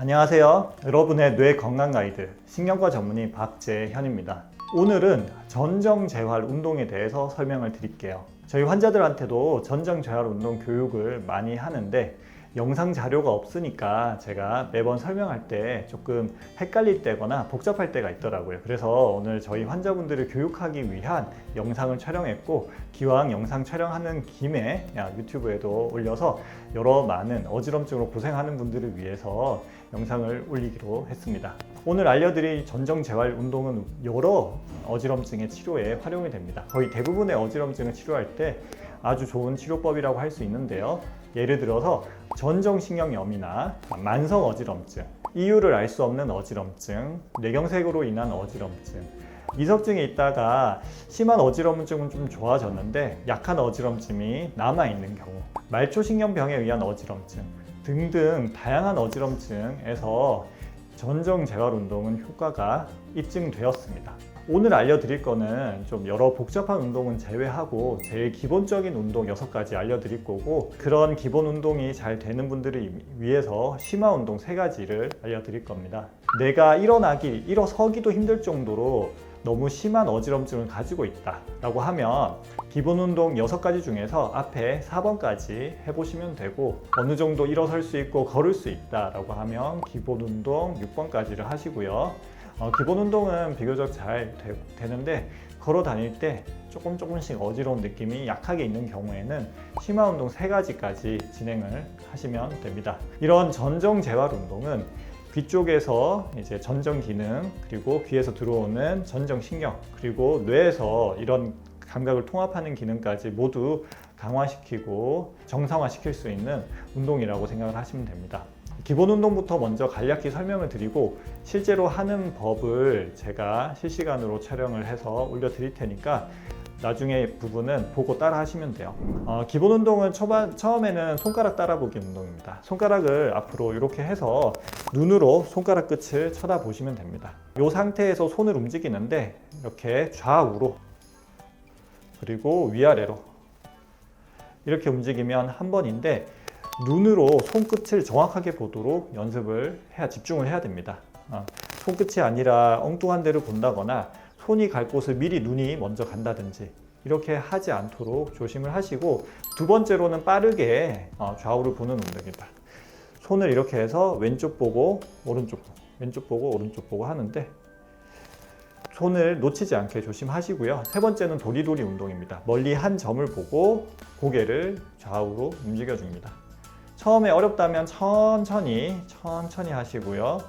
안녕하세요. 여러분의 뇌 건강 가이드 신경과 전문의 박재현입니다. 오늘은 전정재활 운동에 대해서 설명을 드릴게요. 저희 환자들한테도 전정재활 운동 교육을 많이 하는데 영상 자료가 없으니까 제가 매번 설명할 때 조금 헷갈릴 때거나 복잡할 때가 있더라고요. 그래서 오늘 저희 환자분들을 교육하기 위한 영상을 촬영했고, 기왕 영상 촬영하는 김에 유튜브에도 올려서 여러 많은 어지럼증으로 고생하는 분들을 위해서 영상을 올리기로 했습니다. 오늘 알려드릴 전정재활 운동은 여러 어지럼증의 치료에 활용이 됩니다. 거의 대부분의 어지럼증을 치료할 때 아주 좋은 치료법이라고 할 수 있는데요. 예를 들어서 전정신경염이나 만성 어지럼증, 이유를 알 수 없는 어지럼증, 뇌경색으로 인한 어지럼증, 이석증이 있다가 심한 어지럼증은 좀 좋아졌는데 약한 어지럼증이 남아있는 경우, 말초신경병에 의한 어지럼증 등등 다양한 어지럼증에서 전정재활 운동은 효과가 입증되었습니다. 오늘 알려드릴 거는 좀 여러 복잡한 운동은 제외하고 제일 기본적인 운동 6가지 알려드릴 거고, 그런 기본 운동이 잘 되는 분들을 위해서 심화 운동 3가지를 알려드릴 겁니다. 내가 일어서기도 힘들 정도로 너무 심한 어지럼증을 가지고 있다 라고 하면 기본 운동 6가지 중에서 앞에 4번까지 해보시면 되고, 어느 정도 일어설 수 있고 걸을 수 있다 라고 하면 기본 운동 6번까지를 하시고요. 기본 운동은 비교적 잘 되는데 걸어 다닐 때 조금씩 어지러운 느낌이 약하게 있는 경우에는 심화 운동 3가지까지 진행을 하시면 됩니다. 이런 전정재활 운동은 귀 쪽에서 이제 전정 기능, 그리고 귀에서 들어오는 전정 신경, 그리고 뇌에서 이런 감각을 통합하는 기능까지 모두 강화시키고 정상화시킬 수 있는 운동이라고 생각을 하시면 됩니다. 기본 운동부터 먼저 간략히 설명을 드리고 실제로 하는 법을 제가 실시간으로 촬영을 해서 올려드릴 테니까 나중에 부분은 보고 따라 하시면 돼요. 기본 운동은 처음에는 손가락 따라보기 운동입니다. 손가락을 앞으로 이렇게 해서 눈으로 손가락 끝을 쳐다보시면 됩니다. 이 상태에서 손을 움직이는데 이렇게 좌우로 그리고 위아래로 이렇게 움직이면 한 번인데, 눈으로 손끝을 정확하게 보도록 집중을 해야 됩니다. 손끝이 아니라 엉뚱한 데를 본다거나 손이 갈 곳을 미리 눈이 먼저 간다든지 이렇게 하지 않도록 조심을 하시고, 두 번째로는 빠르게 좌우를 보는 운동입니다. 손을 이렇게 해서 왼쪽 보고 오른쪽 보고 왼쪽 보고 오른쪽 보고 하는데 손을 놓치지 않게 조심하시고요. 세 번째는 도리도리 운동입니다. 멀리 한 점을 보고 고개를 좌우로 움직여줍니다. 처음에 어렵다면 천천히 하시고요.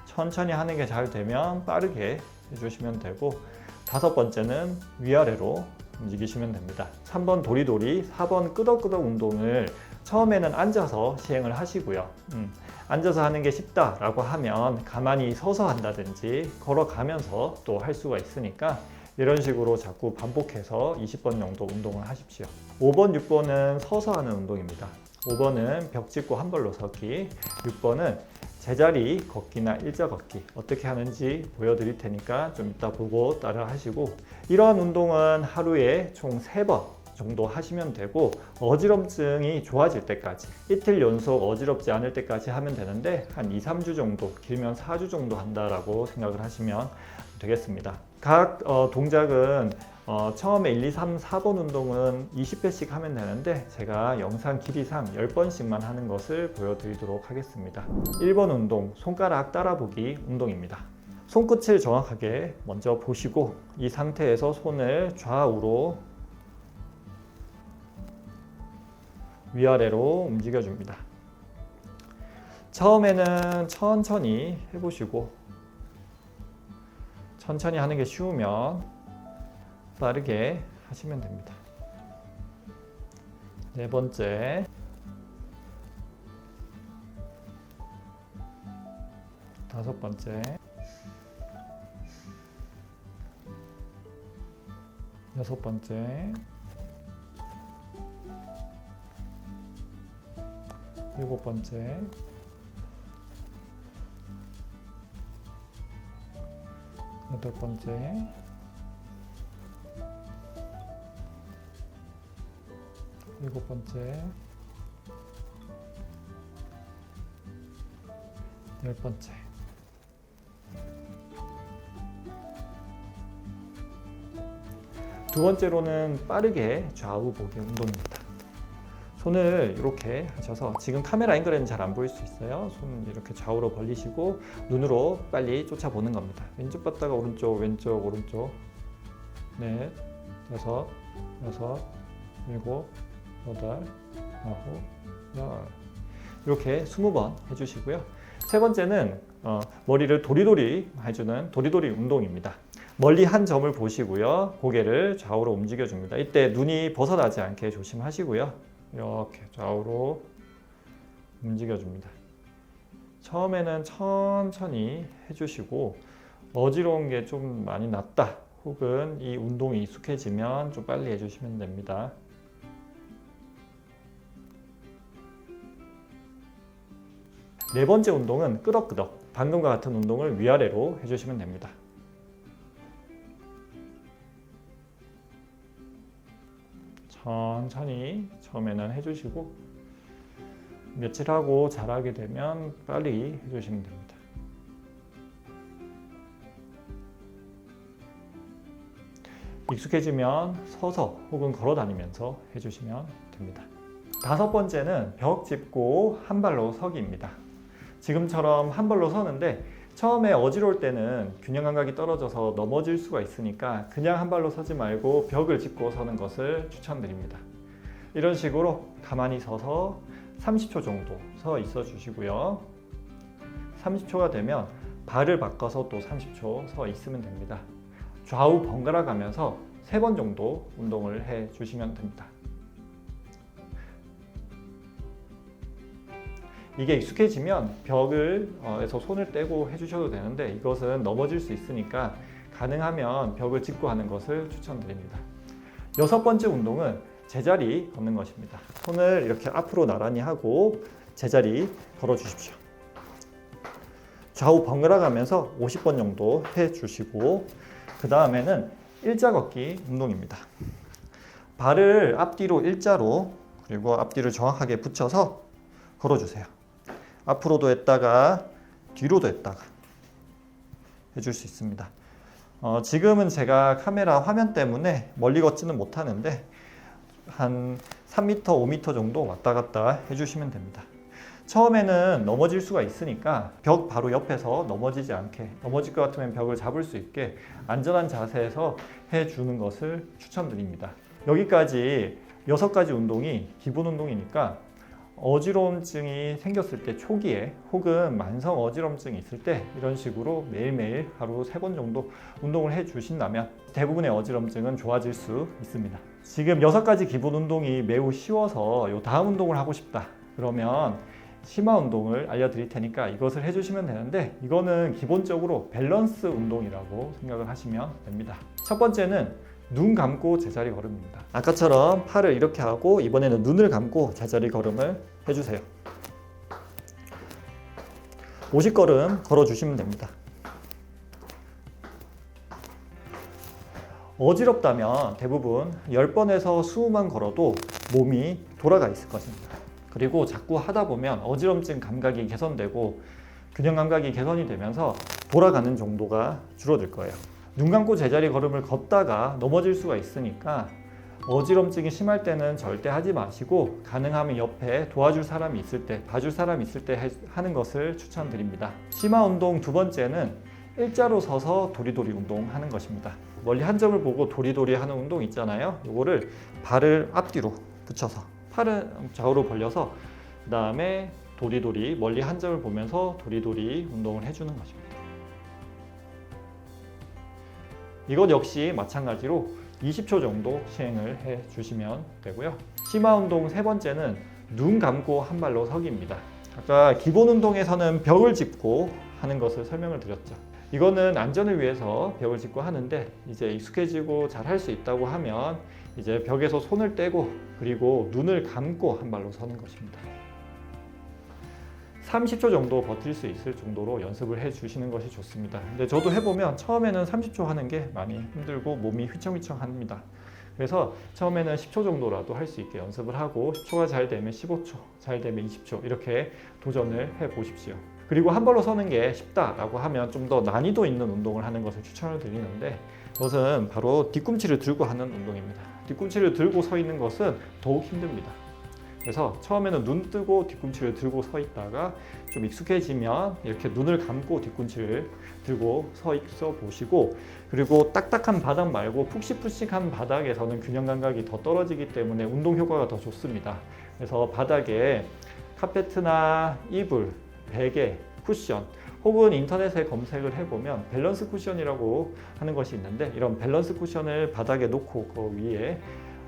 천천히 하는 게 잘 되면 빠르게 해주시면 되고, 5번째는 위아래로 움직이시면 됩니다. 3번 도리도리, 4번 끄덕끄덕 운동을 처음에는 앉아서 시행을 하시고요. 앉아서 하는 게 쉽다라고 하면 가만히 서서 한다든지 걸어가면서 또 할 수가 있으니까 이런 식으로 자꾸 반복해서 20번 정도 운동을 하십시오. 5번, 6번은 서서 하는 운동입니다. 5번은 벽 짚고 한 발로 서기, 6번은 제자리 걷기나 일자 걷기 어떻게 하는지 보여드릴 테니까 좀 이따 보고 따라 하시고, 이러한 운동은 하루에 총 3번 정도 하시면 되고, 어지럼증이 좋아질 때까지, 이틀 연속 어지럽지 않을 때까지 하면 되는데 한 2-3주 정도, 길면 4주 정도 한다라고 생각을 하시면 되겠습니다. 각 동작은 처음에 1, 2, 3, 4번 운동은 20회씩 하면 되는데 제가 영상 길이상 10번씩만 하는 것을 보여드리도록 하겠습니다. 1번 운동, 손가락 따라보기 운동입니다. 손끝을 정확하게 먼저 보시고 이 상태에서 손을 좌우로 위아래로 움직여줍니다. 처음에는 천천히 해보시고, 천천히 하는 게 쉬우면 빠르게 하시면 됩니다. 4번째, 5번째, 6번째, 7번째, 8번째, 7번째, 10번째. 두 번째로는 빠르게 좌우 보기 운동입니다. 손을 이렇게 하셔서, 지금 카메라 앵글에는 잘 안 보일 수 있어요. 손 이렇게 좌우로 벌리시고 눈으로 빨리 쫓아보는 겁니다. 왼쪽 봤다가 오른쪽, 왼쪽, 오른쪽. 넷, 다섯, 여섯, 일곱, 여덟, 아홉, 열. 이렇게 20번 해주시고요. 세 번째는 머리를 도리도리 해주는 도리도리 운동입니다. 멀리 한 점을 보시고요. 고개를 좌우로 움직여줍니다. 이때 눈이 벗어나지 않게 조심하시고요. 이렇게 좌우로 움직여줍니다. 처음에는 천천히 해주시고, 어지러운 게 좀 많이 났다, 혹은 이 운동이 익숙해지면 좀 빨리 해주시면 됩니다. 네 번째 운동은 끄덕끄덕. 방금과 같은 운동을 위아래로 해주시면 됩니다. 천천히 처음에는 해주시고, 며칠 하고 잘하게 되면 빨리 해주시면 됩니다. 익숙해지면 서서 혹은 걸어 다니면서 해주시면 됩니다. 다섯 번째는 벽 짚고 한 발로 서기입니다. 지금처럼 한 발로 서는데 처음에 어지러울 때는 균형 감각이 떨어져서 넘어질 수가 있으니까 그냥 한 발로 서지 말고 벽을 짚고 서는 것을 추천드립니다. 이런 식으로 가만히 서서 30초 정도 서 있어 주시고요. 30초가 되면 발을 바꿔서 또 30초 서 있으면 됩니다. 좌우 번갈아 가면서 3번 정도 운동을 해 주시면 됩니다. 이게 익숙해지면 벽에서 손을 떼고 해주셔도 되는데, 이것은 넘어질 수 있으니까 가능하면 벽을 짚고 하는 것을 추천드립니다. 여섯 번째 운동은 제자리 걷는 것입니다. 손을 이렇게 앞으로 나란히 하고 제자리 걸어 주십시오. 좌우 번갈아 가면서 50번 정도 해주시고, 그 다음에는 일자 걷기 운동입니다. 발을 앞뒤로 일자로, 그리고 앞뒤를 정확하게 붙여서 걸어주세요. 앞으로도 했다가 뒤로도 했다가 해줄 수 있습니다. 지금은 제가 카메라 화면 때문에 멀리 걷지는 못하는데 한 3m, 5m 정도 왔다 갔다 해주시면 됩니다. 처음에는 넘어질 수가 있으니까 벽 바로 옆에서 넘어지지 않게, 넘어질 것 같으면 벽을 잡을 수 있게 안전한 자세에서 해주는 것을 추천드립니다. 여기까지 6가지 운동이 기본 운동이니까 어지러움증이 생겼을 때 초기에, 혹은 만성 어지러움증이 있을 때 이런 식으로 매일매일 하루 3번 정도 운동을 해 주신다면 대부분의 어지러움증은 좋아질 수 있습니다. 지금 6가지 기본 운동이 매우 쉬워서 요 다음 운동을 하고 싶다 그러면 심화 운동을 알려드릴 테니까 이것을 해주시면 되는데, 이거는 기본적으로 밸런스 운동이라고 생각을 하시면 됩니다. 첫 번째는 눈 감고 제자리 걸음입니다. 아까처럼 팔을 이렇게 하고 이번에는 눈을 감고 제자리 걸음을 해주세요. 50걸음 걸어주시면 됩니다. 어지럽다면 대부분 10번에서 20번 걸어도 몸이 돌아가 있을 것입니다. 그리고 자꾸 하다 보면 어지럼증 감각이 개선되고 균형 감각이 개선이 되면서 돌아가는 정도가 줄어들 거예요. 눈 감고 제자리 걸음을 걷다가 넘어질 수가 있으니까 어지럼증이 심할 때는 절대 하지 마시고, 가능하면 옆에 도와줄 사람이 있을 때, 봐줄 사람이 있을 때 하는 것을 추천드립니다. 심화 운동 두 번째는 일자로 서서 도리도리 운동 하는 것입니다. 멀리 한 점을 보고 도리도리 하는 운동 있잖아요. 이거를 발을 앞뒤로 붙여서 팔은 좌우로 벌려서 그 다음에 도리도리, 멀리 한 점을 보면서 도리도리 운동을 해주는 것입니다. 이것 역시 마찬가지로 20초 정도 시행을 해 주시면 되고요. 심화 운동 세 번째는 눈 감고 한 발로 서기입니다. 아까 기본 운동에서는 벽을 짚고 하는 것을 설명을 드렸죠. 이거는 안전을 위해서 벽을 짚고 하는데, 이제 익숙해지고 잘 할 수 있다고 하면 이제 벽에서 손을 떼고 그리고 눈을 감고 한 발로 서는 것입니다. 30초 정도 버틸 수 있을 정도로 연습을 해 주시는 것이 좋습니다. 근데 저도 해보면 처음에는 30초 하는 게 많이 힘들고 몸이 휘청휘청합니다. 그래서 처음에는 10초 정도라도 할 수 있게 연습을 하고, 10초가 잘 되면 15초, 잘 되면 20초 이렇게 도전을 해 보십시오. 그리고 한 발로 서는 게 쉽다라고 하면 좀 더 난이도 있는 운동을 하는 것을 추천을 드리는데, 그것은 바로 뒤꿈치를 들고 하는 운동입니다. 뒤꿈치를 들고 서 있는 것은 더욱 힘듭니다. 그래서 처음에는 눈 뜨고 뒤꿈치를 들고 서 있다가 좀 익숙해지면 이렇게 눈을 감고 뒤꿈치를 들고 서 있어 보시고, 그리고 딱딱한 바닥 말고 푹신푹신한 바닥에서는 균형 감각이 더 떨어지기 때문에 운동 효과가 더 좋습니다. 그래서 바닥에 카페트나 이불, 베개, 쿠션, 혹은 인터넷에 검색을 해보면 밸런스 쿠션이라고 하는 것이 있는데, 이런 밸런스 쿠션을 바닥에 놓고 그 위에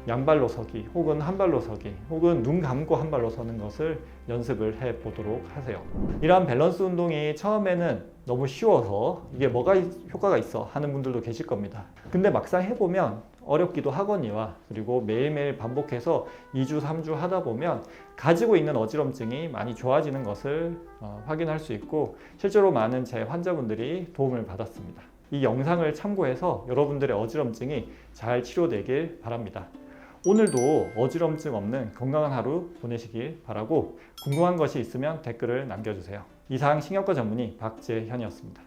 양발로 서기, 혹은 한 발로 서기, 혹은 눈 감고 한 발로 서는 것을 연습을 해 보도록 하세요. 이러한 밸런스 운동이 처음에는 너무 쉬워서 이게 뭐가 효과가 있어 하는 분들도 계실 겁니다. 근데 막상 해보면 어렵기도 하거니와, 그리고 매일매일 반복해서 2주, 3주 하다 보면 가지고 있는 어지럼증이 많이 좋아지는 것을 확인할 수 있고, 실제로 많은 제 환자분들이 도움을 받았습니다. 이 영상을 참고해서 여러분들의 어지럼증이 잘 치료되길 바랍니다. 오늘도 어지럼증 없는 건강한 하루 보내시길 바라고, 궁금한 것이 있으면 댓글을 남겨주세요. 이상 신경과 전문의 박재현이었습니다.